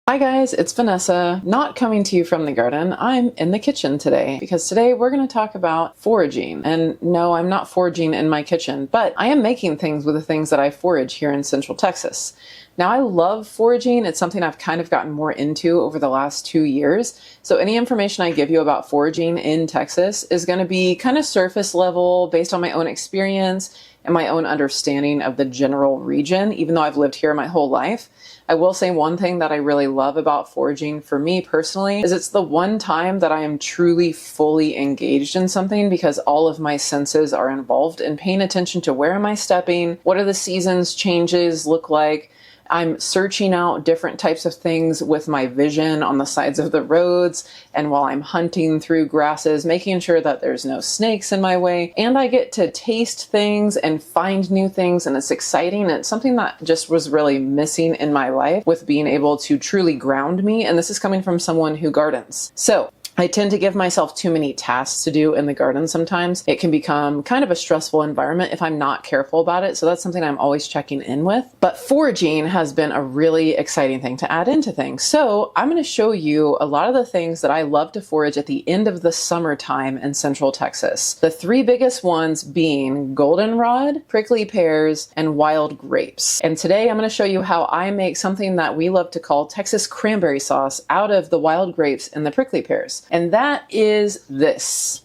Hi guys, it's Vanessa, not coming to you from the garden. I'm in the kitchen today because today we're going to talk about foraging. And no, I'm not foraging in my kitchen, but I am making things with the things that I forage here in Central Texas. Now, I love foraging. It's something I've kind of gotten more into over the last 2 years. So any information I give you about foraging in Texas is going to be kind of surface level based on my own experience and my own understanding of the general region, even though I've lived here my whole life. I will say one thing that I really love about foraging for me personally is it's the one time that I am truly fully engaged in something because all of my senses are involved in paying attention to where am I stepping, what are the seasons changes look like. I'm searching out different types of things with my vision on the sides of the roads and while I'm hunting through grasses, making sure that there's no snakes in my way. And I get to taste things and find new things, and it's exciting. And it's something that just was really missing in my life with being able to truly ground me. And this is coming from someone who gardens. So I tend to give myself too many tasks to do in the garden sometimes. It can become kind of a stressful environment if I'm not careful about it. So that's something I'm always checking in with. But foraging has been a really exciting thing to add into things. So I'm going to show you a lot of the things that I love to forage at the end of the summertime in Central Texas. The three biggest ones being goldenrod, prickly pears, and wild grapes. And today I'm going to show you how I make something that we love to call Texas Cranberry Sauce out of the wild grapes and the prickly pears. And that is this.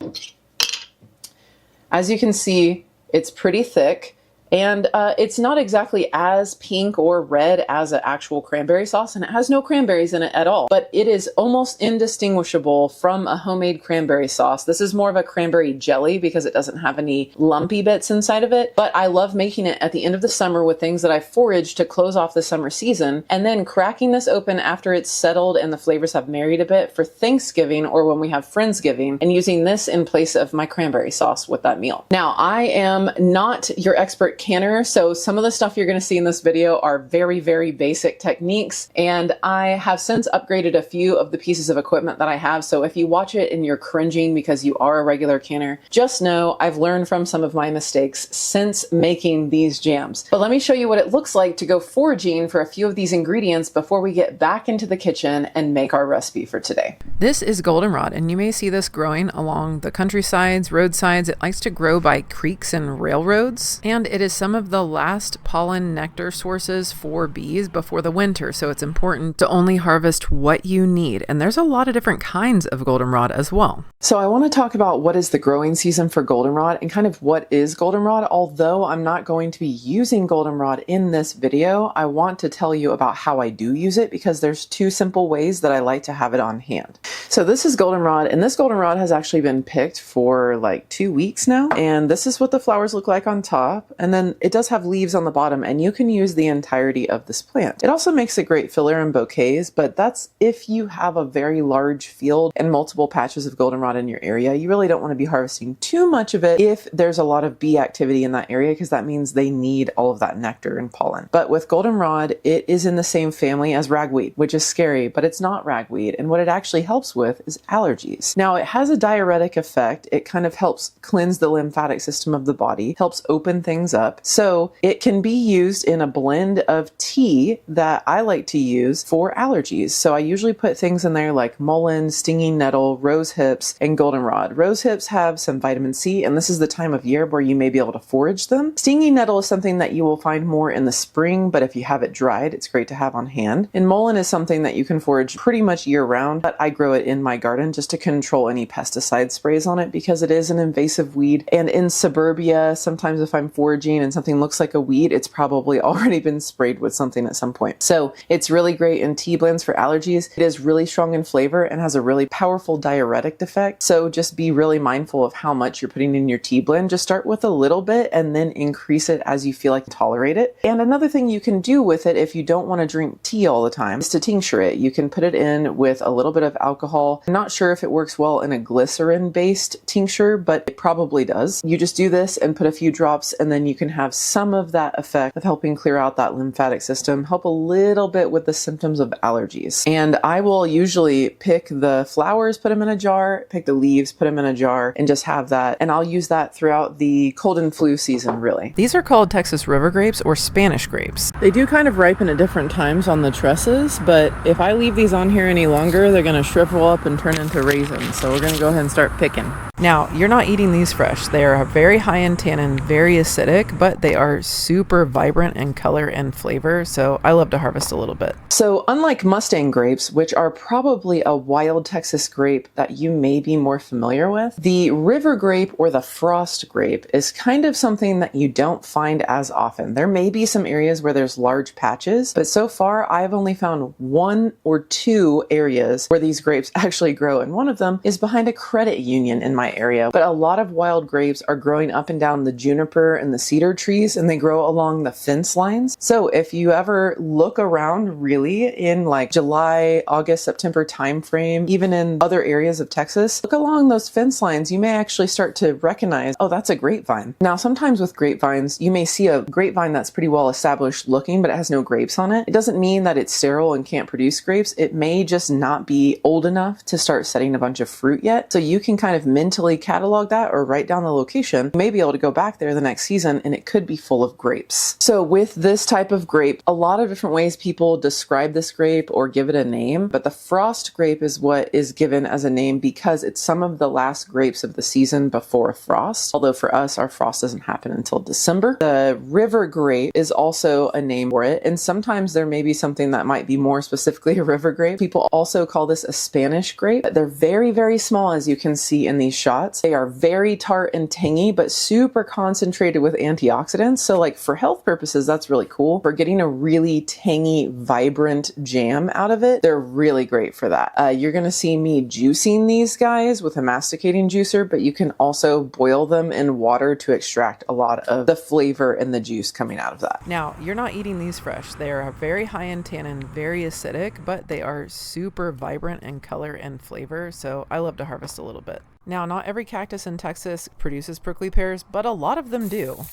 As you can see, it's pretty thick. And it's not exactly as pink or red as an actual cranberry sauce, and it has no cranberries in it at all. But it is almost indistinguishable from a homemade cranberry sauce. This is more of a cranberry jelly because it doesn't have any lumpy bits inside of it. But I love making it at the end of the summer with things that I foraged to close off the summer season, and then cracking this open after it's settled and the flavors have married a bit for Thanksgiving or when we have Friendsgiving, and using this in place of my cranberry sauce with that meal. Now, I am not your expert canner, so some of the stuff you're going to see in this video are very, very basic techniques, and I have since upgraded a few of the pieces of equipment that I have. So if you watch it and you're cringing because you are a regular canner, just know I've learned from some of my mistakes since making these jams. But let me show you what it looks like to go foraging for a few of these ingredients before we get back into the kitchen and make our recipe for today. This is goldenrod, and you may see this growing along the countrysides, roadsides. It likes to grow by creeks and railroads, and it is some of the last pollen nectar sources for bees before the winter, so it's important to only harvest what you need. And there's a lot of different kinds of goldenrod as well. So I want to talk about what is the growing season for goldenrod and kind of what is goldenrod. Although I'm not going to be using goldenrod in this video, I want to tell you about how I do use it because there's two simple ways that I like to have it on hand. So this is goldenrod, and this goldenrod has actually been picked for like 2 weeks now, and this is what the flowers look like on top, and then it does have leaves on the bottom, and you can use the entirety of this plant. It also makes a great filler in bouquets, but that's if you have a very large field and multiple patches of goldenrod in your area. You really don't want to be harvesting too much of it if there's a lot of bee activity in that area, because that means they need all of that nectar and pollen. But with goldenrod, it is in the same family as ragweed, which is scary, but it's not ragweed, and what it actually helps with is allergies. Now, it has a diuretic effect. It kind of helps cleanse the lymphatic system of the body, helps open things up. So it can be used in a blend of tea that I like to use for allergies. So I usually put things in there like mullein, stinging nettle, rose hips, and goldenrod. Rose hips have some vitamin C, and this is the time of year where you may be able to forage them. Stinging nettle is something that you will find more in the spring, but if you have it dried, it's great to have on hand. And mullein is something that you can forage pretty much year round, but I grow it in my garden just to control any pesticide sprays on it because it is an invasive weed. And in suburbia, sometimes if I'm foraging and something looks like a weed, it's probably already been sprayed with something at some point. So it's really great in tea blends for allergies. It is really strong in flavor and has a really powerful diuretic effect. So just be really mindful of how much you're putting in your tea blend. Just start with a little bit and then increase it as you feel like you tolerate it. And another thing you can do with it if you don't want to drink tea all the time is to tincture it. You can put it in with a little bit of alcohol. I'm not sure if it works well in a glycerin-based tincture, but it probably does. You just do this and put a few drops, and then you can can have some of that effect of helping clear out that lymphatic system, help a little bit with the symptoms of allergies. And I will usually pick the flowers, put them in a jar, pick the leaves, put them in a jar, and just have that. And I'll use that throughout the cold and flu season, really. These are called Texas river grapes or Spanish grapes. They do kind of ripen at different times on the trusses, but if I leave these on here any longer, they're going to shrivel up and turn into raisins. So we're going to go ahead and start picking. Now, you're not eating these fresh. They are very high in tannin, very acidic, but they are super vibrant in color and flavor, so I love to harvest a little bit. So unlike Mustang grapes, which are probably a wild Texas grape that you may be more familiar with, the river grape or the frost grape is kind of something that you don't find as often. There may be some areas where there's large patches, but so far I've only found 1 or 2 areas where these grapes actually grow, and one of them is behind a credit union in my area. But a lot of wild grapes are growing up and down the juniper and the cedar trees, and they grow along the fence lines. So if you ever look around really in like July, August, September timeframe, even in other areas of Texas, look along those fence lines, you may actually start to recognize, oh, that's a grapevine. Now, sometimes with grapevines, you may see a grapevine that's pretty well established looking, but it has no grapes on it. It doesn't mean that it's sterile and can't produce grapes. It may just not be old enough to start setting a bunch of fruit yet. So you can kind of mentally catalog that or write down the location. You may be able to go back there the next season and it could be full of grapes. So with this type of grape, a lot of different ways people describe this grape or give it a name, but the frost grape is what is given as a name because it's some of the last grapes of the season before frost. Although for us, our frost doesn't happen until December. The river grape is also a name for it. And sometimes there may be something that might be more specifically a river grape. People also call this a Spanish grape. They're very, very small, as you can see in these shots. They are very tart and tangy, but super concentrated with antioxidants. So like for health purposes, that's really cool. For getting a really tangy, vibrant jam out of it, they're really great for that. You're going to see me juicing these guys with a masticating juicer, but you can also boil them in water to extract a lot of the flavor and the juice coming out of that. Now, you're not eating these fresh. They are very high in tannin, very acidic, but they are super vibrant in color and flavor, so I love to harvest a little bit. Now, not every cactus in Texas produces prickly pears, but a lot of them do.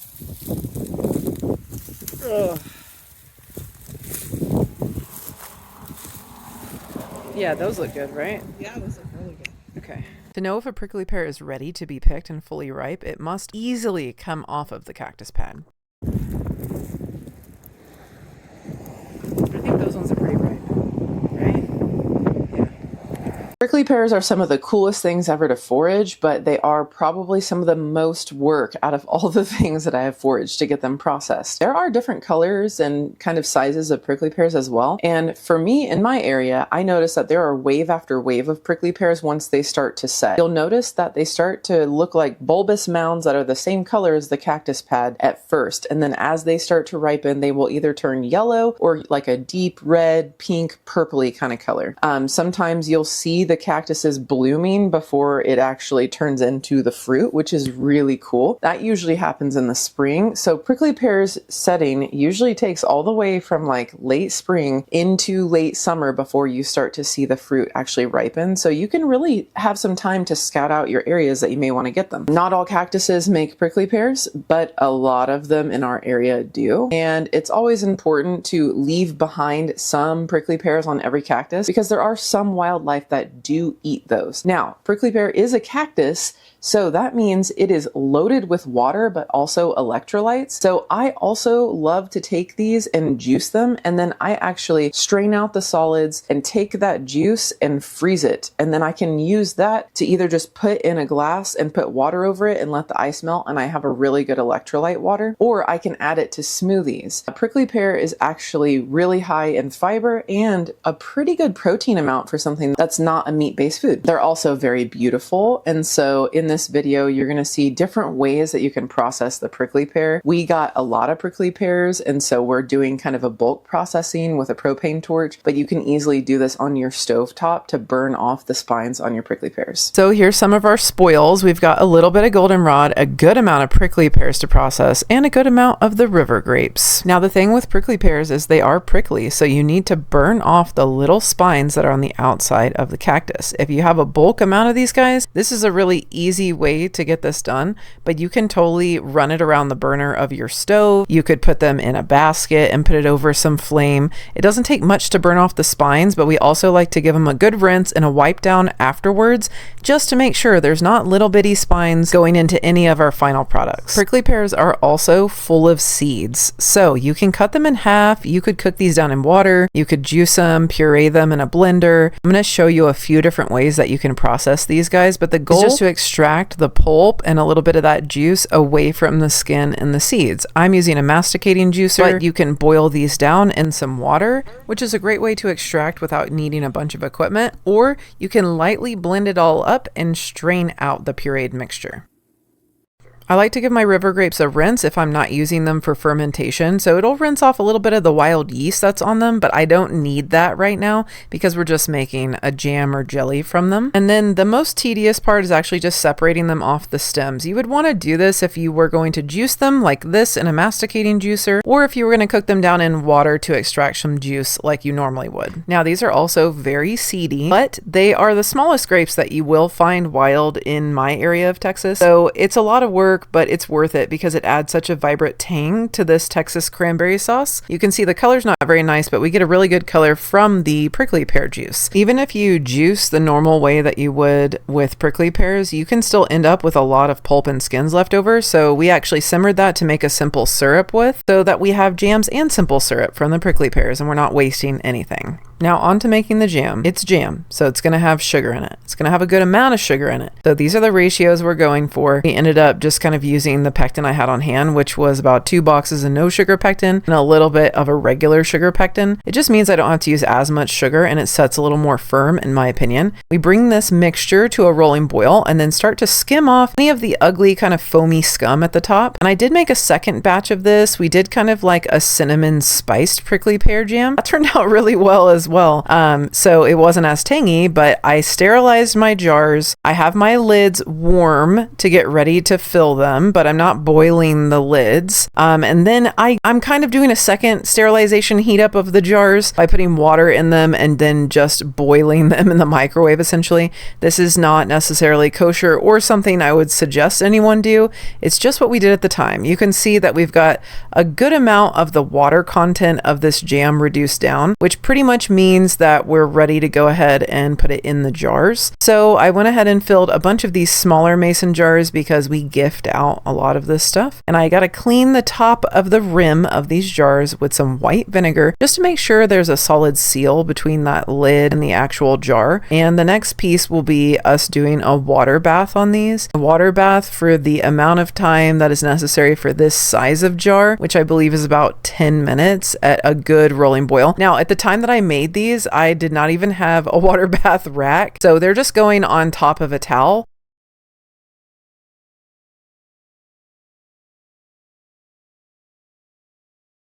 Ugh. Yeah, those look good, right? Yeah, those look really good. Okay. To know if a prickly pear is ready to be picked and fully ripe, it must easily come off of the cactus pad. I think those ones are pretty ripe, right? Yeah. Prickly pears are some of the coolest things ever to forage, but they are probably some of the most work out of all the things that I have foraged to get them processed. There are different colors and kind of sizes of prickly pears as well. And for me, in my area, I noticed that there are wave after wave of prickly pears once they start to set. You'll notice that they start to look like bulbous mounds that are the same color as the cactus pad at first. And then as they start to ripen, they will either turn yellow or like a deep red, pink, purpley kind of color. Sometimes you'll see the cactus is blooming before it actually turns into the fruit, which is really cool. That usually happens in the spring. So prickly pears setting usually takes all the way from like late spring into late summer before you start to see the fruit actually ripen. So you can really have some time to scout out your areas that you may want to get them. Not all cactuses make prickly pears, but a lot of them in our area do. And it's always important to leave behind some prickly pears on every cactus because there are some wildlife that do eat those. Now, prickly pear is a cactus, so that means it is loaded with water, but also electrolytes. So I also love to take these and juice them. And then I actually strain out the solids and take that juice and freeze it. And then I can use that to either just put in a glass and put water over it and let the ice melt. And I have a really good electrolyte water, or I can add it to smoothies. A prickly pear is actually really high in fiber and a pretty good protein amount for something that's not a meat-based food. They're also very beautiful. And so in this video, you're going to see different ways that you can process the prickly pear. We got a lot of prickly pears, and so we're doing kind of a bulk processing with a propane torch, but you can easily do this on your stovetop to burn off the spines on your prickly pears. So here's some of our spoils. We've got a little bit of goldenrod, a good amount of prickly pears to process, and a good amount of the river grapes. Now, the thing with prickly pears is they are prickly, so you need to burn off the little spines that are on the outside of the cactus practice. If you have a bulk amount of these guys, this is a really easy way to get this done, but you can totally run it around the burner of your stove. You could put them in a basket and put it over some flame. It doesn't take much to burn off the spines, but we also like to give them a good rinse and a wipe down afterwards, just to make sure there's not little bitty spines going into any of our final products. Prickly pears are also full of seeds, so you can cut them in half. You could cook these down in water. You could juice them, puree them in a blender. I'm going to show you a few different ways that you can process these guys, but the goal is just to extract the pulp and a little bit of that juice away from the skin and the seeds. I'm using a masticating juicer, but you can boil these down in some water, which is a great way to extract without needing a bunch of equipment, or you can lightly blend it all up and strain out the pureed mixture. I like to give my river grapes a rinse if I'm not using them for fermentation, so it'll rinse off a little bit of the wild yeast that's on them, but I don't need that right now because we're just making a jam or jelly from them. And then the most tedious part is actually just separating them off the stems. You would want to do this if you were going to juice them like this in a masticating juicer, or if you were going to cook them down in water to extract some juice like you normally would. Now, these are also very seedy, but they are the smallest grapes that you will find wild in my area of Texas, so it's a lot of work, but it's worth it because it adds such a vibrant tang to this Texas cranberry sauce. You can see the color's not very nice, but we get a really good color from the prickly pear juice. Even if you juice the normal way that you would with prickly pears, you can still end up with a lot of pulp and skins left over. So we actually simmered that to make a simple syrup with, so that we have jams and simple syrup from the prickly pears and we're not wasting anything. Now on to making the jam. It's jam, so it's going to have sugar in it. It's going to have a good amount of sugar in it. So these are the ratios we're going for. We ended up just kind of using the pectin I had on hand, which was about 2 boxes of no sugar pectin and a little bit of a regular sugar pectin. It just means I don't have to use as much sugar and it sets a little more firm in my opinion. We bring this mixture to a rolling boil and then start to skim off any of the ugly kind of foamy scum at the top. And I did make a second batch of this. We did kind of like a cinnamon spiced prickly pear jam. That turned out really well as well. So it wasn't as tangy, but I sterilized my jars. I have my lids warm to get ready to fill them, but I'm not boiling the lids. And then I'm kind of doing a second sterilization heat up of the jars by putting water in them and then just boiling them in the microwave essentially. This is not necessarily kosher or something I would suggest anyone do. It's just what we did at the time. You can see that we've got a good amount of the water content of this jam reduced down, which pretty much means that we're ready to go ahead and put it in the jars. So I went ahead and filled a bunch of these smaller mason jars because we gift out a lot of this stuff. And I got to clean the top of the rim of these jars with some white vinegar just to make sure there's a solid seal between that lid and the actual jar. And the next piece will be us doing a water bath on these. A water bath for the amount of time that is necessary for this size of jar, which I believe is about 10 minutes at a good rolling boil. Now, at the time that I made these, I did not even have a water bath rack, so they're just going on top of a towel.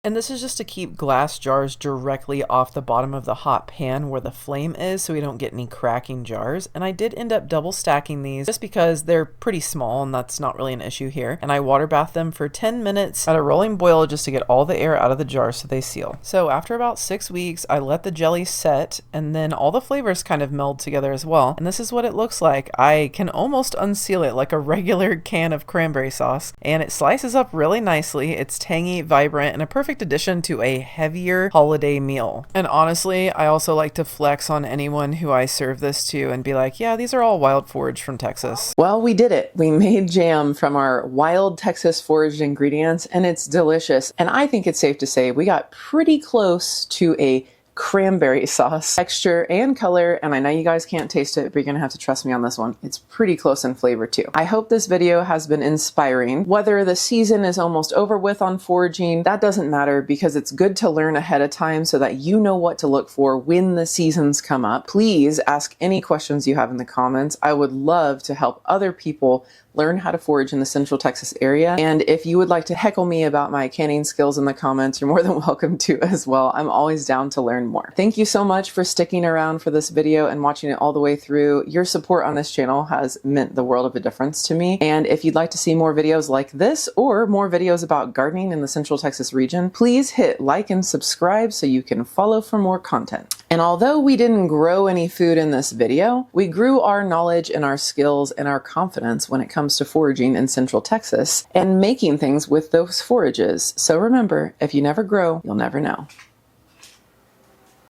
And this is just to keep glass jars directly off the bottom of the hot pan where the flame is so we don't get any cracking jars. And I did end up double stacking these just because they're pretty small and that's not really an issue here. And I water bath them for 10 minutes at a rolling boil just to get all the air out of the jar so they seal. So after about 6 weeks, I let the jelly set and then all the flavors kind of meld together as well. And this is what it looks like. I can almost unseal it like a regular can of cranberry sauce and it slices up really nicely. It's tangy, vibrant, and a perfect addition to a heavier holiday meal. And honestly, I also like to flex on anyone who I serve this to and be like, yeah, these are all wild forage from Texas. Well, we did it. We made jam from our wild Texas foraged ingredients and it's delicious. And I think it's safe to say we got pretty close to a cranberry sauce texture and color, and I know you guys can't taste it, but you're gonna have to trust me on this one. It's pretty close in flavor too. I hope this video has been inspiring. Whether the season is almost over with on foraging, that doesn't matter because it's good to learn ahead of time so that you know what to look for when the seasons come up. Please ask any questions you have in the comments. I would love to help other people learn how to forage in the Central Texas area. And if you would like to heckle me about my canning skills in the comments, you're more than welcome to as well. I'm always down to learn more. Thank you so much for sticking around for this video and watching it all the way through. Your support on this channel has meant the world of a difference to me. And if you'd like to see more videos like this or more videos about gardening in the Central Texas region, please hit like and subscribe so you can follow for more content. And although we didn't grow any food in this video, we grew our knowledge and our skills and our confidence when it comes to foraging in Central Texas and making things with those forages. So remember, if you never grow, you'll never know.